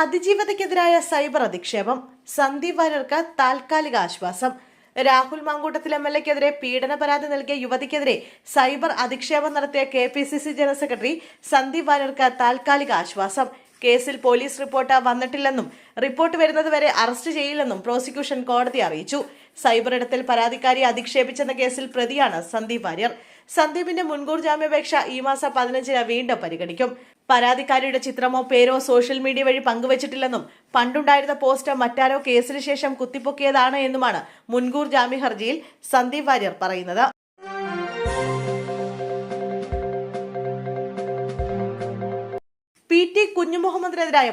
അതിജീവതയ്ക്കെതിരായ cyber അധിക്ഷേപം. Sandeep വാര്യർക്ക് താൽക്കാലിക ആശ്വാസം. രാഹുൽ മാങ്കൂട്ടത്തിൽ MLA-ക്കെതിരെ പീഡന പരാതി നൽകിയ യുവതിക്കെതിരെ സൈബർ അധിക്ഷേപം നടത്തിയ KPCC ജനറൽ സെക്രട്ടറി സന്ദീപ് വാര്യർക്ക് താൽക്കാലിക ആശ്വാസം. കേസിൽ പോലീസ് റിപ്പോർട്ട് വന്നിട്ടില്ലെന്നും റിപ്പോർട്ട് വരുന്നതുവരെ അറസ്റ്റ് ചെയ്യില്ലെന്നും പ്രോസിക്യൂഷൻ കോടതിയെ അറിയിച്ചു. സൈബർ ഇടത്തിൽ പരാതിക്കാരിയെ അധിക്ഷേപിച്ചെന്ന കേസിൽ പ്രതിയാണ് സന്ദീപ് വാര്യർ. സന്ദീപിന്റെ മുൻകൂർ ജാമ്യാപേക്ഷ ഈ മാസം 15-ന് വീണ്ടും പരിഗണിക്കും. പരാതിക്കാരിയുടെ ചിത്രമോ പേരോ സോഷ്യൽ മീഡിയ വഴി പങ്കുവച്ചിട്ടില്ലെന്നും പണ്ടുണ്ടായിരുന്ന പോസ്റ്റ് മറ്റാരോ കേസിന് ശേഷം കുത്തിപ്പൊക്കിയതാണ് എന്നുമാണ് മുൻകൂർ ജാമ്യ ഹർജിയിൽ സന്ദീപ് വാര്യർ പറയുന്നത്. PT കുഞ്ഞുമുഹമ്മദിനെതിരായ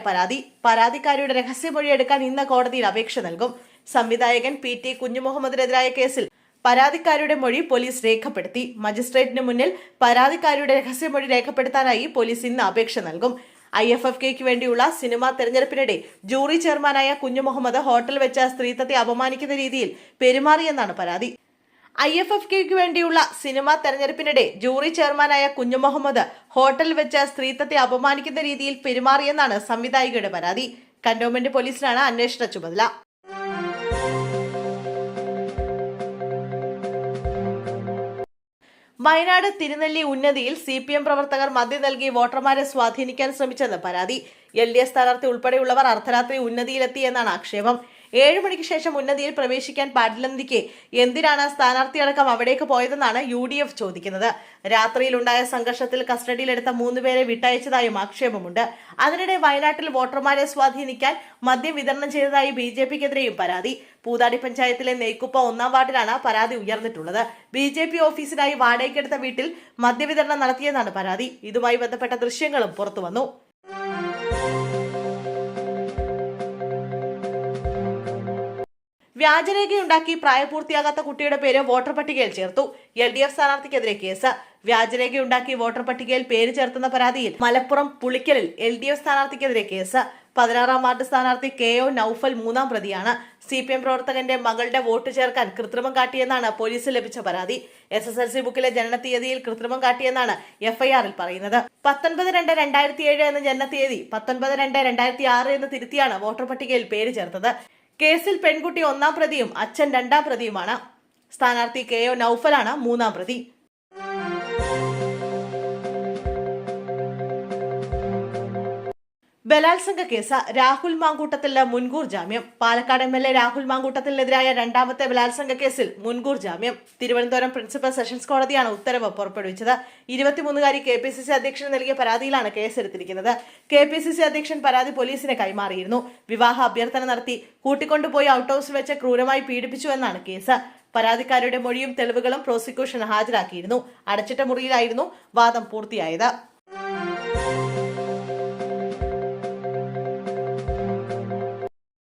പരാതിക്കാരിയുടെ രഹസ്യമൊഴി എടുക്കാൻ ഇന്ന് കോടതിയിൽ അപേക്ഷ നൽകും. സംവിധായകൻ PT കുഞ്ഞുമുഹമ്മദിനെതിരായ കേസിൽ പരാതിക്കാരിയുടെ മൊഴി പോലീസ് രേഖപ്പെടുത്തി. മജിസ്ട്രേറ്റിന് മുന്നിൽ പരാതിക്കാരിയുടെ രഹസ്യമൊഴി രേഖപ്പെടുത്താനായി പോലീസ് ഇന്ന് അപേക്ഷ നൽകും. IFFK വേണ്ടിയുള്ള സിനിമാ തെരഞ്ഞെടുപ്പിനിടെ ജൂറി ചെയർമാനായ കുഞ്ഞുമുഹമ്മദ് ഹോട്ടൽ വെച്ച സ്ത്രീത്വത്തെ അപമാനിക്കുന്ന രീതിയിൽ പെരുമാറിയെന്നാണ് പരാതി. IFFK വേണ്ടിയുള്ള സിനിമാ തെരഞ്ഞെടുപ്പിനിടെ ജൂറി ചെയർമാനായ കുഞ്ഞുമുഹമ്മദ് ഹോട്ടൽ വെച്ച സ്ത്രീത്വത്തെ അപമാനിക്കുന്ന രീതിയിൽ പെരുമാറിയെന്നാണ് സംവിധായികയുടെ പരാതി. കന്റോൺമെന്റ് പോലീസിനാണ് അന്വേഷണ ചുമതല. വയനാട് തിരുനെല്ലി ഉന്നതിയിൽ CPM പ്രവർത്തകർ മദ്യം നൽകി വോട്ടർമാരെ സ്വാധീനിക്കാൻ ശ്രമിച്ചെന്ന് പരാതി. LDF സ്ഥാനാർത്ഥി ഉൾപ്പെടെയുള്ളവർ അർദ്ധരാത്രി ഉന്നതിയിലെത്തി എന്നാണ് ആക്ഷേപം. 7 മണിക്ക് ശേഷം ഉന്നതിയിൽ പ്രവേശിക്കാൻ പാടില്ലെന്നിരിക്കെ എന്തിനാണ് സ്ഥാനാർത്ഥിയടക്കം അവിടേക്ക് പോയതെന്നാണ് UDF ചോദിക്കുന്നത്. രാത്രിയിലുണ്ടായ സംഘർഷത്തിൽ കസ്റ്റഡിയിലെടുത്ത 3 പേരെ വിട്ടയച്ചതായും ആക്ഷേപമുണ്ട്. അതിനിടെ വയനാട്ടിൽ വോട്ടർമാരെ സ്വാധീനിക്കാൻ മദ്യം വിതരണം ചെയ്തതായി BJP-ക്കെതിരെയും പരാതി. പൂതാടി പഞ്ചായത്തിലെ നെയ്ക്കുപ്പ 1-ാം വാർഡിലാണ് പരാതി ഉയർന്നിട്ടുള്ളത്. BJP ഓഫീസിനായി വാടകയ്ക്കെടുത്ത വീട്ടിൽ മദ്യവിതരണം നടത്തിയെന്നാണ് പരാതി. ഇതുമായി ബന്ധപ്പെട്ട ദൃശ്യങ്ങളും പുറത്തുവന്നു. വ്യാജരേഖയുണ്ടാക്കി പ്രായപൂർത്തിയാകാത്ത കുട്ടിയുടെ പേര് വോട്ടർ പട്ടികയിൽ ചേർത്തു. LDF സ്ഥാനാർത്ഥിക്കെതിരെ കേസ്. വ്യാജരേഖയുണ്ടാക്കി വോട്ടർ പട്ടികയിൽ പേര് ചേർത്തുന്ന പരാതിയിൽ മലപ്പുറം പുളിക്കലിൽ LDF സ്ഥാനാർത്ഥിക്കെതിരെ കേസ്. 16-ാം വാർഡ് സ്ഥാനാർത്ഥി KO നൌഫൽ 3-ാം പ്രതിയാണ്. CPM പ്രവർത്തകന്റെ മകളുടെ വോട്ട് ചേർക്കാൻ കൃത്രിമം കാട്ടിയെന്നാണ് പോലീസിൽ ലഭിച്ച പരാതി. SSLC ബുക്കിലെ ജനനത്തീയതിയിൽ കൃത്രിമം കാട്ടിയെന്നാണ് FIR-ൽ പറയുന്നത്. 19/2/2007 എന്ന ജനനത്തീയതി 19/2/2006 എന്ന് തിരുത്തിയാണ് വോട്ടർ പട്ടികയിൽ പേര് ചേർത്തത്. കേസിൽ പെൺകുട്ടി 1-ാം പ്രതിയും അച്ഛൻ 2-ാം പ്രതിയുമാണ്. സ്ഥാനാർത്ഥി KO നൌഫലാണ് 3-ാം പ്രതി. ബലാത്സംഗ കേസ്. രാഹുൽ മാങ്കൂട്ടത്തിന് മുൻകൂർ ജാമ്യം. പാലക്കാട് MLA രാഹുൽ മാങ്കൂട്ടത്തിനെതിരായ 2ാമത്തെ ബലാത്സംഗ കേസിൽ മുൻകൂർ ജാമ്യം. തിരുവനന്തപുരം പ്രിൻസിപ്പൽ സെഷൻസ് കോടതിയാണ് ഉത്തരവ് പുറപ്പെടുവിച്ചത്. 23-കാരി KPCC അധ്യക്ഷന് നൽകിയ പരാതിയിലാണ് കേസെടുത്തിരിക്കുന്നത്. KPCC അധ്യക്ഷൻ പരാതി പോലീസിനെ കൈമാറിയിരുന്നു. വിവാഹ അഭ്യർത്ഥന നടത്തി കൂട്ടിക്കൊണ്ടുപോയി ഔട്ട് ഹൌസിൽ വെച്ച് ക്രൂരമായി പീഡിപ്പിച്ചു എന്നാണ് കേസ്. പരാതിക്കാരുടെ മൊഴിയും തെളിവുകളും പ്രോസിക്യൂഷൻ ഹാജരാക്കിയിരുന്നു. അടച്ചിട്ട മുറിയിലായിരുന്നു വാദം പൂർത്തിയായത്.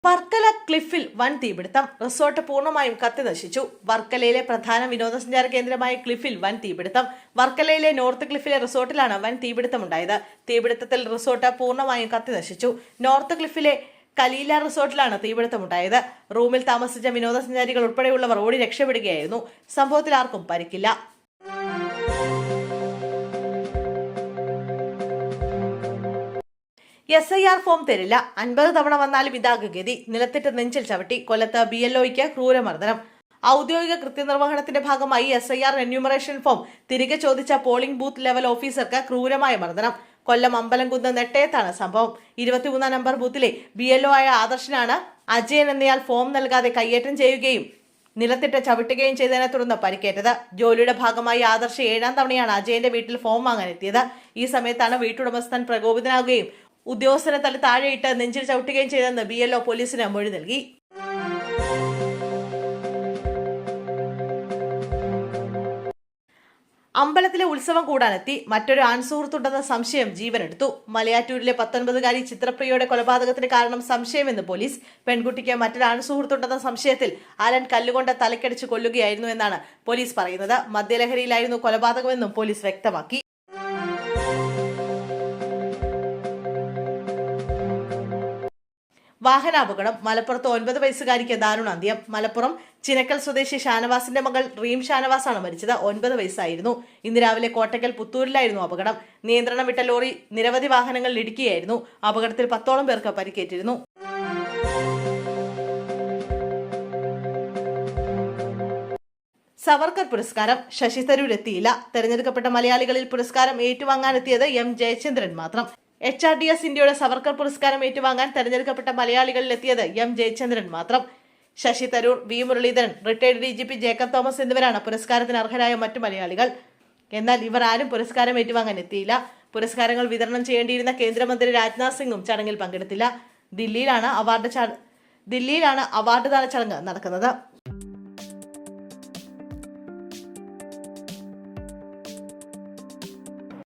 വർക്കല ക്ലിഫിൽ വൻ തീപിടുത്തം. റിസോർട്ട് പൂർണ്ണമായും കത്തിനശിച്ചു. വർക്കലയിലെ പ്രധാന വിനോദസഞ്ചാര കേന്ദ്രമായ ക്ലിഫിൽ വൻ തീപിടുത്തം. വർക്കലയിലെ നോർത്ത് ക്ലിഫിലെ റിസോർട്ടിലാണ് വൻ തീപിടുത്തമുണ്ടായത്. തീപിടുത്തത്തിൽ റിസോർട്ട് പൂർണ്ണമായും കത്തിനശിച്ചു. നോർത്ത് ക്ലിഫിലെ കലീല റിസോർട്ടിലാണ് തീപിടുത്തമുണ്ടായത്. റൂമിൽ താമസിച്ച വിനോദസഞ്ചാരികൾ ഉൾപ്പെടെയുള്ളവർ ഓടി രക്ഷപ്പെടുകയായിരുന്നു. സംഭവത്തിൽ ആർക്കും പരിക്കില്ല. SIR ഫോം തരില്ല. 50 തവണ വന്നാലും ഇതാകെ ഗതി. നിലത്തിട്ട് നെഞ്ചിൽ ചവിട്ടി. കൊല്ലത്ത് BLOയ്ക്ക് ക്രൂരമർദ്ദനം. ഔദ്യോഗിക കൃത്യനിർവഹണത്തിന്റെ ഭാഗമായി SIR എന്യൂമറേഷൻ ഫോം തിരികെ ചോദിച്ച പോളിംഗ് ബൂത്ത് ലെവൽ ഓഫീസർക്ക് ക്രൂരമായ മർദ്ദനം. കൊല്ലം അമ്പലംകുന്ന് നെട്ടയത്താണ് സംഭവം. 23-ാം നമ്പർ ബൂത്തിലെ BLO ആയ ആദർശനാണ് അജയൻ എന്നയാൾ ഫോം നൽകാതെ കയ്യേറ്റം ചെയ്യുകയും നിലത്തിട്ട് ചവിട്ടുകയും ചെയ്തതിനെ തുടർന്ന് പരിക്കേറ്റത്. ജോലിയുടെ ഭാഗമായി ആദർശ് 7-ാം തവണയാണ് അജയന്റെ വീട്ടിൽ ഫോം വാങ്ങാൻ എത്തിയത്. ഈ സമയത്താണ് വീട്ടുടമസ്ഥൻ പ്രകോപിതനാകുകയും ഉദ്യോഗസ്ഥനെ തള്ളി താഴെയിട്ട് നെഞ്ചിൽ ചവിട്ടുകയും ചെയ്തെന്ന് BLO പോലീസിന് മൊഴി നൽകി. അമ്പലത്തിലെ ഉത്സവം കൂടാനെത്തി മറ്റൊരു ആൺസുഹൃത്തുണ്ടെന്ന സംശയം ജീവനെടുത്തു. മലയാറ്റൂരിലെ 19-കാരി ചിത്രപ്രിയയുടെ കൊലപാതകത്തിന് കാരണം സംശയമെന്ന് പോലീസ്. പെൺകുട്ടിക്ക് മറ്റൊരു ആൺസുഹൃത്തുണ്ടെന്ന സംശയത്തിൽ അലൻ കല്ലുകൊണ്ട് തലക്കടിച്ച് കൊല്ലുകയായിരുന്നു എന്നാണ് പോലീസ് പറയുന്നത്. മദ്യലഹരിയിലായിരുന്നു കൊലപാതകമെന്നും പോലീസ് വ്യക്തമാക്കി. വാഹനാപകടം. മലപ്പുറത്ത് 9 വയസ്സുകാരിക്ക് ദാരുണാന്ത്യം. മലപ്പുറം ചിനക്കൽ സ്വദേശി ഷാനവാസിന്റെ മകൾ റീം ഷാനവാസാണ് മരിച്ചത്. 9 വയസ്സായിരുന്നു. ഇന്ന് രാവിലെ കോട്ടക്കൽ പുത്തൂരിലായിരുന്നു അപകടം. നിയന്ത്രണം വിട്ട ലോറി നിരവധി വാഹനങ്ങളിൽ ഇടിക്കുകയായിരുന്നു. അപകടത്തിൽ 10ഓളം പേർക്ക് പരിക്കേറ്റിരുന്നു. സവർക്കർ പുരസ്കാരം. ശശി തരൂർ എത്തിയില്ല. തെരഞ്ഞെടുക്കപ്പെട്ട മലയാളികളിൽ പുരസ്കാരം ഏറ്റുവാങ്ങാനെത്തിയത് എം ജയചന്ദ്രൻ മാത്രം. HRDS ഇന്ത്യയുടെ സവർക്കർ പുരസ്കാരം ഏറ്റുവാങ്ങാൻ തെരഞ്ഞെടുക്കപ്പെട്ട മലയാളികളിൽ എത്തിയത് എം ജയചന്ദ്രൻ മാത്രം. Shashi Tharoor, V Muraleedharan, retired DGP Jacob Thomas എന്നിവരാണ് പുരസ്കാരത്തിന് അർഹരായ മറ്റു മലയാളികൾ. എന്നാൽ ഇവർ ആരും പുരസ്കാരം ഏറ്റുവാങ്ങാൻ എത്തിയില്ല. പുരസ്കാരങ്ങൾ വിതരണം ചെയ്യേണ്ടിയിരുന്ന കേന്ദ്രമന്ത്രി രാജ്നാഥ് സിംഗും ചടങ്ങിൽ പങ്കെടുത്തില്ല. ദില്ലിയിലാണ് അവാർഡ് ദാന ചടങ്ങ് നടക്കുന്നത്.